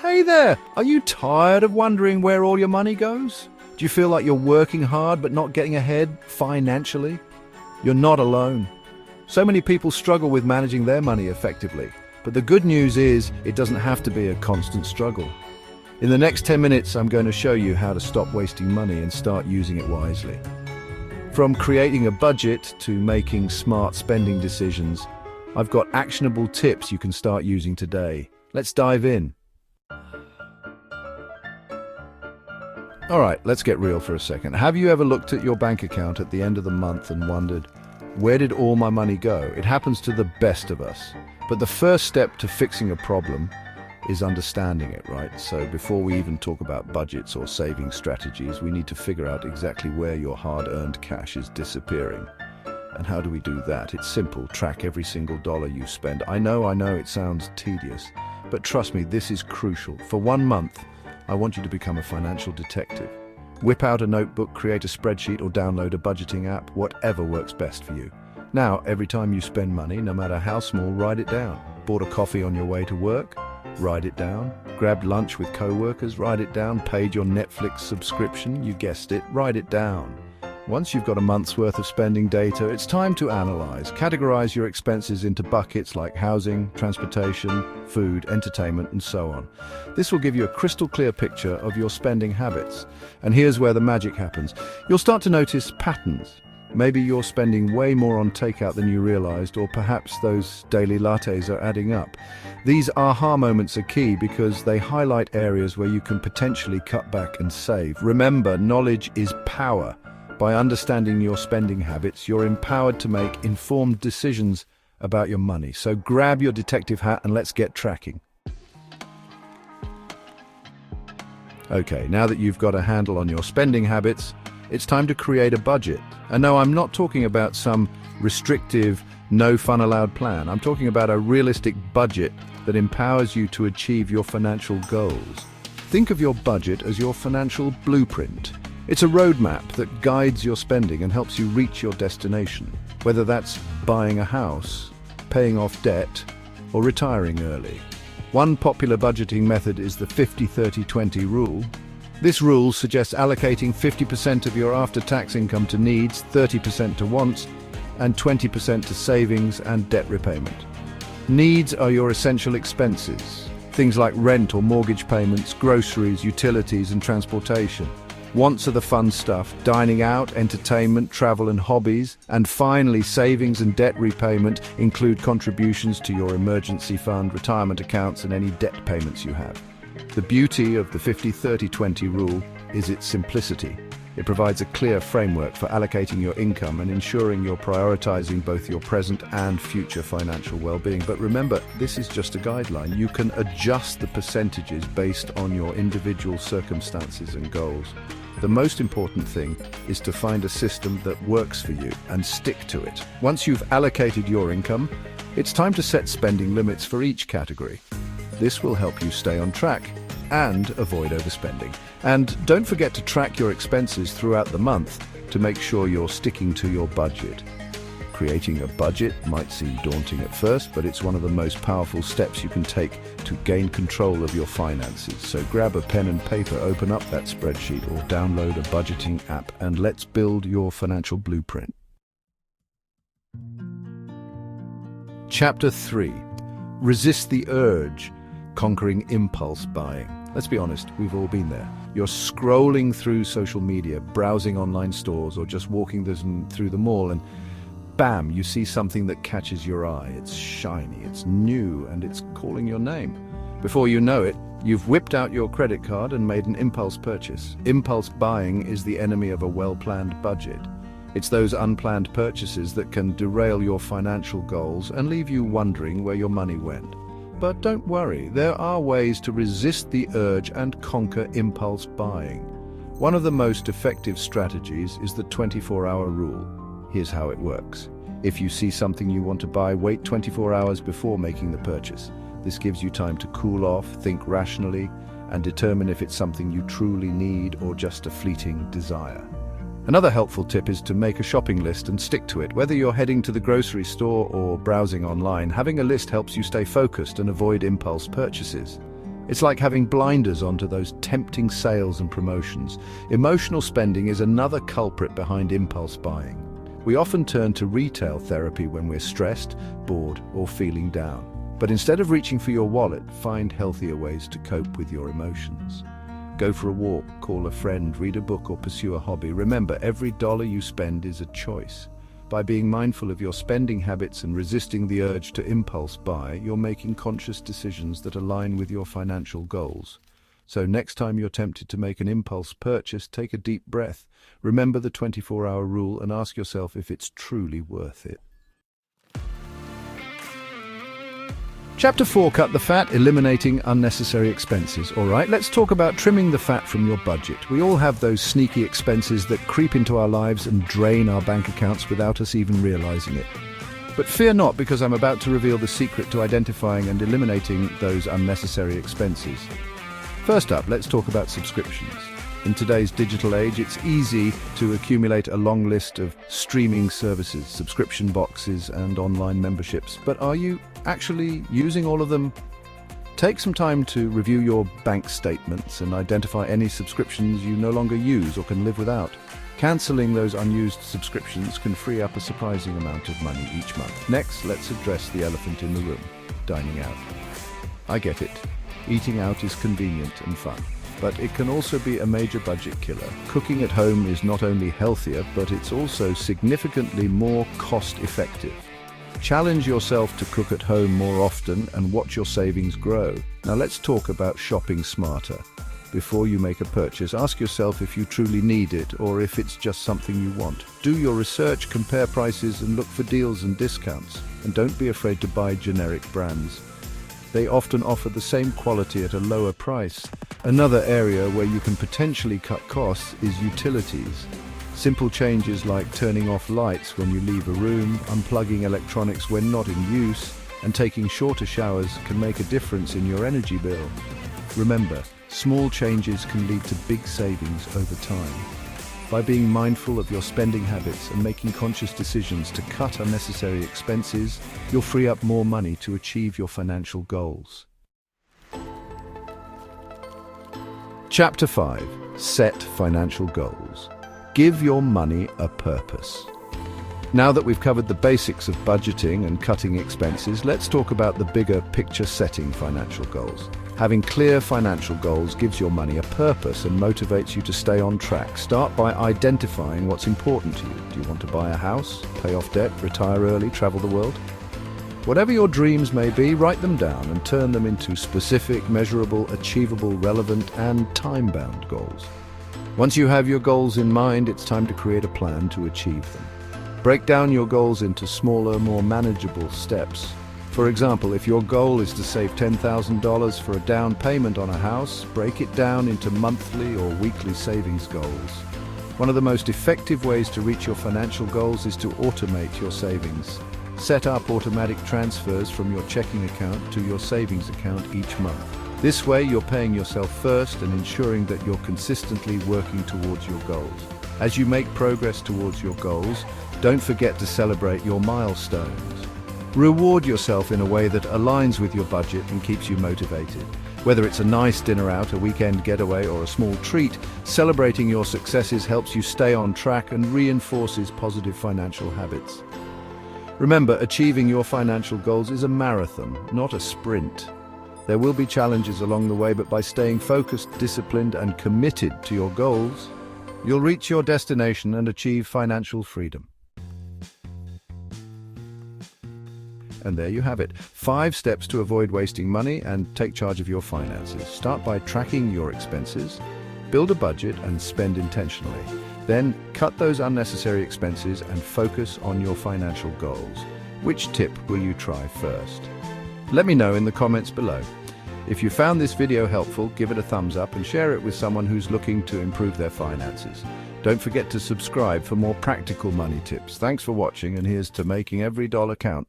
Hey there! Are you tired of wondering where all your money goes? Do you feel like you're working hard but not getting ahead financially? You're not alone. So many people struggle with managing their money effectively, but the good news is it doesn't have to be a constant struggle. In the next 10 minutes, I'm going to show you how to stop wasting money and start using it wisely. From creating a budget to making smart spending decisions, I've got actionable tips you can start using today. Let's dive in. All right, let's get real for a second. Have you ever looked at your bank account at the end of the month and wondered, where did all my money go? It happens to the best of us. But the first step to fixing a problem is understanding it, right? So before we even talk about budgets or saving strategies, we need to figure out exactly where your hard-earned cash is disappearing. And how do we do that? It's simple. Track every single dollar you spend. I know it sounds tedious, but trust me, this is crucial. For 1 month, I want you to become a financial detective. Whip out a notebook, create a spreadsheet, or download a budgeting app, whatever works best for you. Now, every time you spend money, no matter how small, write it down. Bought a coffee on your way to work? Write it down. Grabbed lunch with co-workers? Write it down. Paid your Netflix subscription? You guessed it, write it down. Once you've got a month's worth of spending data, it's time to analyze. Categorize your expenses into buckets like housing, transportation, food, entertainment, and so on. This will give you a crystal clear picture of your spending habits. And here's where the magic happens. You'll start to notice patterns. Maybe you're spending way more on takeout than you realized, or perhaps those daily lattes are adding up. These aha moments are key because they highlight areas where you can potentially cut back and save. Remember, knowledge is power. By understanding your spending habits, you're empowered to make informed decisions about your money. So grab your detective hat and let's get tracking. Okay, now that you've got a handle on your spending habits, it's time to create a budget. And no, I'm not talking about some restrictive, no fun allowed plan. I'm talking about a realistic budget that empowers you to achieve your financial goals. Think of your budget as your financial blueprint. It's a roadmap that guides your spending and helps you reach your destination, whether that's buying a house, paying off debt, or retiring early. One popular budgeting method is the 50-30-20 rule. This rule suggests allocating 50% of your after-tax income to needs, 30% to wants, and 20% to savings and debt repayment. Needs are your essential expenses, things like rent or mortgage payments, groceries, utilities, and transportation. Wants are the fun stuff, dining out, entertainment, travel and hobbies. And finally, savings and debt repayment include contributions to your emergency fund, retirement accounts, and any debt payments you have. The beauty of the 50-30-20 rule is its simplicity. It provides a clear framework for allocating your income and ensuring you're prioritizing both your present and future financial well-being. But remember, this is just a guideline. You can adjust the percentages based on your individual circumstances and goals. The most important thing is to find a system that works for you and stick to it. Once you've allocated your income, it's time to set spending limits for each category. This will help you stay on track and avoid overspending. And don't forget to track your expenses throughout the month to make sure you're sticking to your budget. Creating a budget might seem daunting at first, but it's one of the most powerful steps you can take to gain control of your finances. So grab a pen and paper, open up that spreadsheet, or download a budgeting app, and let's build your financial blueprint. Chapter 3. Resist the urge. Conquering impulse buying. Let's be honest, we've all been there. You're scrolling through social media, browsing online stores, or just walking through the mall, and bam, you see something that catches your eye. It's shiny, it's new, and it's calling your name. Before you know it, you've whipped out your credit card and made an impulse purchase. Impulse buying is the enemy of a well-planned budget. It's those unplanned purchases that can derail your financial goals and leave you wondering where your money went. But don't worry, there are ways to resist the urge and conquer impulse buying. One of the most effective strategies is the 24-hour rule. Here's how it works. If you see something you want to buy, wait 24 hours before making the purchase. This gives you time to cool off, think rationally, and determine if it's something you truly need or just a fleeting desire. Another helpful tip is to make a shopping list and stick to it. Whether you're heading to the grocery store or browsing online, having a list helps you stay focused and avoid impulse purchases. It's like having blinders onto those tempting sales and promotions. Emotional spending is another culprit behind impulse buying. We often turn to retail therapy when we're stressed, bored, or feeling down. But instead of reaching for your wallet, find healthier ways to cope with your emotions. Go for a walk, call a friend, read a book, or pursue a hobby. Remember, every dollar you spend is a choice. By being mindful of your spending habits and resisting the urge to impulse buy, you're making conscious decisions that align with your financial goals. So next time you're tempted to make an impulse purchase, take a deep breath, remember the 24-hour rule, and ask yourself if it's truly worth it. Chapter 4, Cut the Fat, Eliminating Unnecessary Expenses. All right, let's talk about trimming the fat from your budget. We all have those sneaky expenses that creep into our lives and drain our bank accounts without us even realizing it. But fear not, because I'm about to reveal the secret to identifying and eliminating those unnecessary expenses. First up, let's talk about subscriptions. In today's digital age, it's easy to accumulate a long list of streaming services, subscription boxes, and online memberships. But are you actually using all of them? Take some time to review your bank statements and identify any subscriptions you no longer use or can live without. Canceling those unused subscriptions can free up a surprising amount of money each month. Next, let's address the elephant in the room: dining out. I get it. Eating out is convenient and fun, but it can also be a major budget killer. Cooking at home is not only healthier, but it's also significantly more cost-effective. Challenge yourself to cook at home more often and watch your savings grow. Now let's talk about shopping smarter. Before you make a purchase, ask yourself if you truly need it or if it's just something you want. Do your research, compare prices, and look for deals and discounts. And don't be afraid to buy generic brands. They often offer the same quality at a lower price. Another area where you can potentially cut costs is utilities. Simple changes like turning off lights when you leave a room, unplugging electronics when not in use, and taking shorter showers can make a difference in your energy bill. Remember, small changes can lead to big savings over time. By being mindful of your spending habits and making conscious decisions to cut unnecessary expenses, you'll free up more money to achieve your financial goals. Chapter 5. Set financial goals. Give your money a purpose. Now that we've covered the basics of budgeting and cutting expenses, let's talk about the bigger picture: setting financial goals. Having clear financial goals gives your money a purpose and motivates you to stay on track. Start by identifying what's important to you. Do you want to buy a house, pay off debt, retire early, travel the world? Whatever your dreams may be, write them down and turn them into specific, measurable, achievable, relevant, and time-bound goals. Once you have your goals in mind, it's time to create a plan to achieve them. Break down your goals into smaller, more manageable steps. For example, if your goal is to save $10,000 for a down payment on a house, break it down into monthly or weekly savings goals. One of the most effective ways to reach your financial goals is to automate your savings. Set up automatic transfers from your checking account to your savings account each month. This way, you're paying yourself first and ensuring that you're consistently working towards your goals. As you make progress towards your goals, don't forget to celebrate your milestones. Reward yourself in a way that aligns with your budget and keeps you motivated. Whether it's a nice dinner out, a weekend getaway, or a small treat, celebrating your successes helps you stay on track and reinforces positive financial habits. Remember, achieving your financial goals is a marathon, not a sprint. There will be challenges along the way, but by staying focused, disciplined, and committed to your goals, you'll reach your destination and achieve financial freedom. And there you have it. 5 steps to avoid wasting money and take charge of your finances. Start by tracking your expenses, build a budget, and spend intentionally. Then cut those unnecessary expenses and focus on your financial goals. Which tip will you try first? Let me know in the comments below. If you found this video helpful, give it a thumbs up and share it with someone who's looking to improve their finances. Don't forget to subscribe for more practical money tips. Thanks for watching, and here's to making every dollar count.